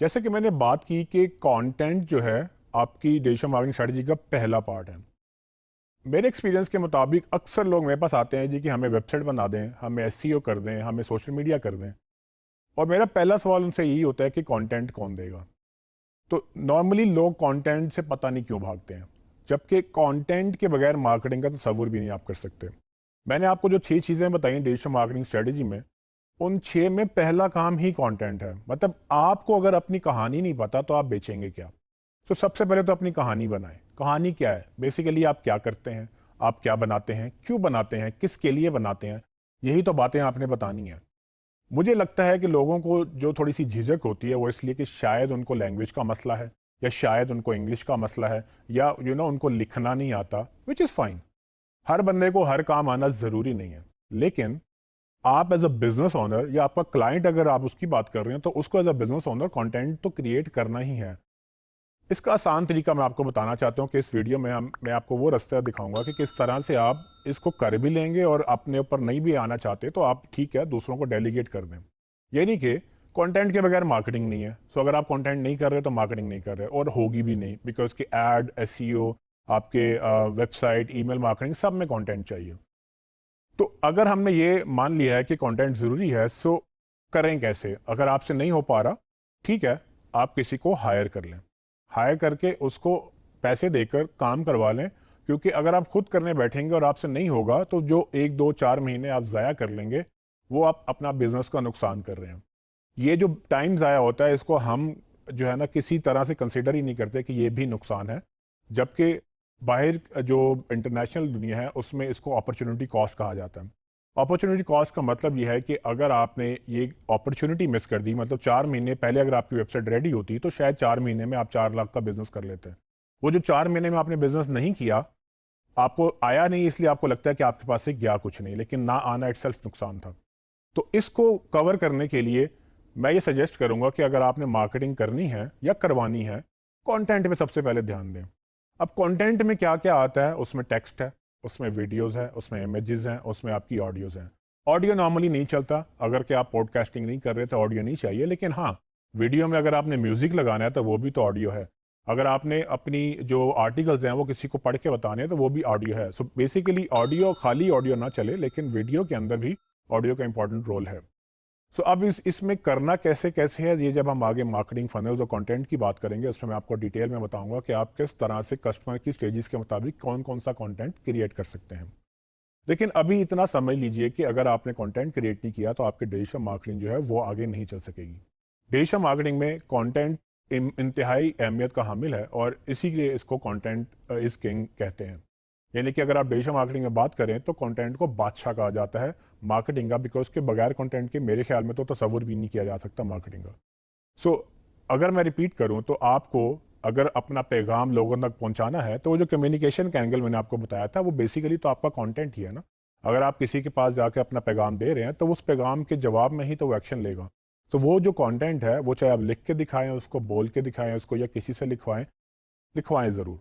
جیسے کہ میں نے بات کی کہ کانٹینٹ جو ہے آپ کی ڈیجیٹل مارکیٹنگ اسٹریٹجی کا پہلا پارٹ ہے. میرے ایکسپیرینس کے مطابق اکثر لوگ میرے پاس آتے ہیں جی کہ ہمیں ویب سائٹ بنا دیں, ہمیں ایس سی او کر دیں, ہمیں سوشل میڈیا کر دیں, اور میرا پہلا سوال ان سے یہی ہوتا ہے کہ کانٹینٹ کون دے گا. تو نارملی لوگ کانٹینٹ سے پتہ نہیں کیوں بھاگتے ہیں, جبکہ کانٹینٹ کے بغیر مارکیٹنگ کا تصور بھی نہیں آپ کر سکتے. میں نے آپ کو جو 6 چیزیں بتائیں ڈیجیٹل مارکیٹنگ اسٹریٹجی میں, ان 6 میں پہلا کام ہی کانٹینٹ ہے. مطلب آپ کو اگر اپنی کہانی نہیں پتا تو آپ بیچیں گے کیا؟ تو سب سے پہلے تو اپنی کہانی بنائیں. کہانی کیا ہے؟ بیسیکلی آپ کیا کرتے ہیں, آپ کیا بناتے ہیں, کیوں بناتے ہیں, کس کے لیے بناتے ہیں, یہی تو باتیں آپ نے بتانی ہیں. مجھے لگتا ہے کہ لوگوں کو جو تھوڑی سی جھجک ہوتی ہے وہ اس لیے کہ شاید ان کو لینگویج کا مسئلہ ہے, یا شاید ان کو انگلش کا مسئلہ ہے, یا ان کو لکھنا نہیں آتا, وچ از فائن. ہر بندے کو ہر کام آنا ضروری نہیں ہے, لیکن آپ ایز اے بزنس اونر یا آپ کا کلائنٹ اگر آپ اس کی بات کر رہے ہیں تو اس کو as a business owner content تو کریٹ کرنا ہی ہے. اس کا آسان طریقہ میں آپ کو بتانا چاہتا ہوں کہ اس ویڈیو میں میں آپ کو وہ رستہ دکھاؤں گا کہ کس طرح سے آپ اس کو کر بھی لیں گے, اور اپنے اوپر نہیں بھی آنا چاہتے تو آپ ٹھیک ہے دوسروں کو ڈیلیگیٹ کر دیں. یعنی کہ کانٹینٹ کے بغیر مارکیٹنگ نہیں ہے. سو اگر آپ کانٹینٹ نہیں کر رہے تو مارکیٹنگ نہیں کر رہے, اور ہوگی بھی نہیں, بیکاز کہ ایڈ, ایس سی او, آپ کے ویب سائٹ, ای میل مارکیٹنگ, سب میں کانٹینٹ چاہیے. تو اگر ہم نے یہ مان لیا ہے کہ کانٹینٹ ضروری ہے, سو کریں کیسے؟ اگر آپ سے نہیں ہو پا رہا, ٹھیک ہے, آپ کسی کو ہائر کر لیں. ہائر کر کے اس کو پیسے دے کر کام کروا لیں, کیونکہ اگر آپ خود کرنے بیٹھیں گے اور آپ سے نہیں ہوگا تو جو 1 2 4 مہینے آپ ضائع کر لیں گے وہ آپ اپنا بزنس کا نقصان کر رہے ہیں. یہ جو ٹائم ضائع ہوتا ہے اس کو ہم جو ہے نا کسی طرح سے کنسیڈر ہی نہیں کرتے کہ یہ بھی نقصان ہے, جبکہ باہر جو انٹرنیشنل دنیا ہے اس میں اس کو اپرچونٹی کاسٹ کہا جاتا ہے. اپرچونٹی کاسٹ کا مطلب یہ ہے کہ اگر آپ نے یہ اپرچونٹی مس کر دی, مطلب 4 مہینے پہلے اگر آپ کی ویب سائٹ ریڈی ہوتی تو شاید 4 مہینے میں آپ 4 لاکھ کا بزنس کر لیتے ہیں. وہ جو 4 مہینے میں آپ نے بزنس نہیں کیا, آپ کو آیا نہیں, اس لیے آپ کو لگتا ہے کہ آپ کے پاس سے گیا کچھ نہیں, لیکن نہ آنا اٹ سیلف نقصان تھا. تو اس کو کور کرنے کے لیے میں یہ سجیسٹ کروں گا کہ اگر آپ نے مارکیٹنگ کرنی ہے یا کروانی ہے, کانٹینٹ میں سب سے پہلے دھیان دیں. اب کانٹینٹ میں کیا کیا آتا ہے؟ اس میں ٹیکسٹ ہے, اس میں ویڈیوز ہیں, اس میں امیجز ہیں, اس میں آپ کی آڈیوز ہیں. آڈیو نارملی نہیں چلتا, اگر کہ آپ پوڈ کاسٹنگ نہیں کر رہے تو آڈیو نہیں چاہیے, لیکن ہاں ویڈیو میں اگر آپ نے میوزک لگانا ہے تو وہ بھی تو آڈیو ہے. اگر آپ نے اپنی جو آرٹیکلز ہیں وہ کسی کو پڑھ کے بتانے ہیں تو وہ بھی آڈیو ہے. سو بیسیکلی آڈیو, خالی آڈیو نہ چلے, لیکن ویڈیو کے اندر بھی آڈیو کا امپورٹنٹ رول ہے. سو اب اس میں کرنا کیسے ہے, یہ جب ہم آگے مارکیٹنگ فنلز اور کنٹینٹ کی بات کریں گے اس میں آپ کو ڈیٹیل میں بتاؤں گا کہ آپ کس طرح سے کسٹمر کی سٹیجز کے مطابق کون سا کنٹینٹ کریٹ کر سکتے ہیں. لیکن ابھی اتنا سمجھ لیجئے کہ اگر آپ نے کنٹینٹ کریٹ نہیں کیا تو آپ کے ڈیجیٹل مارکیٹنگ جو ہے وہ آگے نہیں چل سکے گی. ڈیجیٹل مارکیٹنگ میں کنٹینٹ انتہائی اہمیت کا حامل ہے, اور اسی لیے اس کو کنٹینٹ از کنگ کہتے ہیں. یعنی کہ اگر آپ ڈیجیٹل مارکیٹنگ میں بات کریں تو کنٹینٹ کو بادشاہ کہا جاتا ہے مارکیٹنگ کا, بیکاز کے بغیر کنٹینٹ کے میرے خیال میں تو تصور بھی نہیں کیا جا سکتا مارکیٹنگ کا. سو اگر میں ریپیٹ کروں تو آپ کو اگر اپنا پیغام لوگوں تک پہنچانا ہے تو وہ جو کمیونیکیشن کا اینگل میں نے آپ کو بتایا تھا وہ بیسیکلی تو آپ کا کنٹینٹ ہی ہے نا. اگر آپ کسی کے پاس جا کے اپنا پیغام دے رہے ہیں تو اس پیغام کے جواب میں ہی تو وہ ایکشن لے گا. تو وہ جو کنٹینٹ ہے وہ چاہے آپ لکھ کے دکھائیں, اس کو بول کے دکھائیں اس کو, یا کسی سے لکھوائیں ضرور.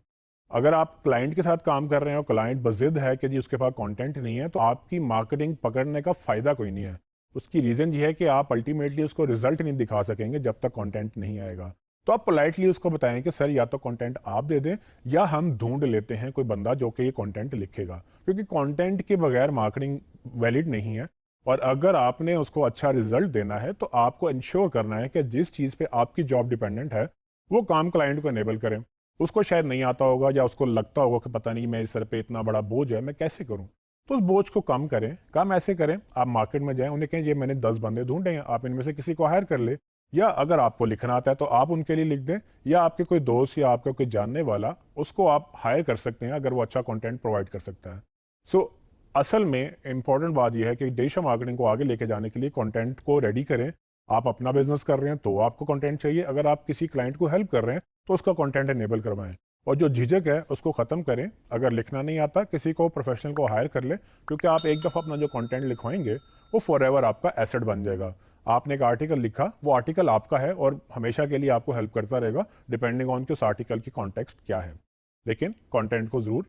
اگر آپ کلائنٹ کے ساتھ کام کر رہے ہیں اور کلائنٹ بضد ہے کہ جی اس کے پاس کنٹینٹ نہیں ہے تو آپ کی مارکیٹنگ پکڑنے کا فائدہ کوئی نہیں ہے. اس کی ریزن یہ ہے کہ آپ الٹیمیٹلی اس کو رزلٹ نہیں دکھا سکیں گے جب تک کنٹینٹ نہیں آئے گا. تو آپ پولائٹلی اس کو بتائیں کہ سر یا تو کنٹینٹ آپ دے دیں یا ہم ڈھونڈ لیتے ہیں کوئی بندہ جو کہ یہ کنٹینٹ لکھے گا, کیونکہ کنٹینٹ کے بغیر مارکیٹنگ ویلڈ نہیں ہے. اور اگر آپ نے اس کو اچھا رزلٹ دینا ہے تو آپ کو انشور کرنا ہے کہ جس چیز پہ آپ کی جاب ڈیپینڈنٹ ہے وہ کام کلائنٹ کو انیبل کریں. اس کو شاید نہیں آتا ہوگا یا اس کو لگتا ہوگا کہ پتہ نہیں میرے سر پہ اتنا بڑا بوجھ ہے, میں کیسے کروں. تو اس بوجھ کو کم کریں. کم ایسے کریں, آپ مارکیٹ میں جائیں, انہیں کہیں یہ میں نے 10 بندے ڈھونڈے ہیں, آپ ان میں سے کسی کو ہائر کر لیں, یا اگر آپ کو لکھنا آتا ہے تو آپ ان کے لیے لکھ دیں, یا آپ کے کوئی دوست یا آپ کا کوئی جاننے والا اس کو آپ ہائر کر سکتے ہیں اگر وہ اچھا کنٹینٹ پرووائڈ کر سکتا ہے. سو اصل میں امپورٹنٹ بات یہ ہے کہ ڈیجیٹل مارکیٹنگ کو آگے لے کے جانے کے لیے کنٹینٹ کو ریڈی کریں. آپ اپنا بزنس کر رہے ہیں تو آپ کو کنٹینٹ چاہیے, اگر آپ کسی کلائنٹ کو ہیلپ کر رہے ہیں تو اس کا کنٹینٹ انیبل کروائیں, اور جو جھجک ہے اس کو ختم کریں. اگر لکھنا نہیں آتا کسی کو پروفیشنل کو ہائر کر لیں, کیونکہ آپ ایک دفعہ اپنا جو کنٹینٹ لکھوائیں گے وہ فار ایور آپ کا ایسٹ بن جائے گا. آپ نے ایک آرٹیکل لکھا, وہ آرٹیکل آپ کا ہے اور ہمیشہ کے لیے آپ کو ہیلپ کرتا رہے گا ڈیپینڈنگ آن کہ اس آرٹیکل کی کانٹیکسٹ کیا ہے. لیکن کنٹینٹ کو ضرور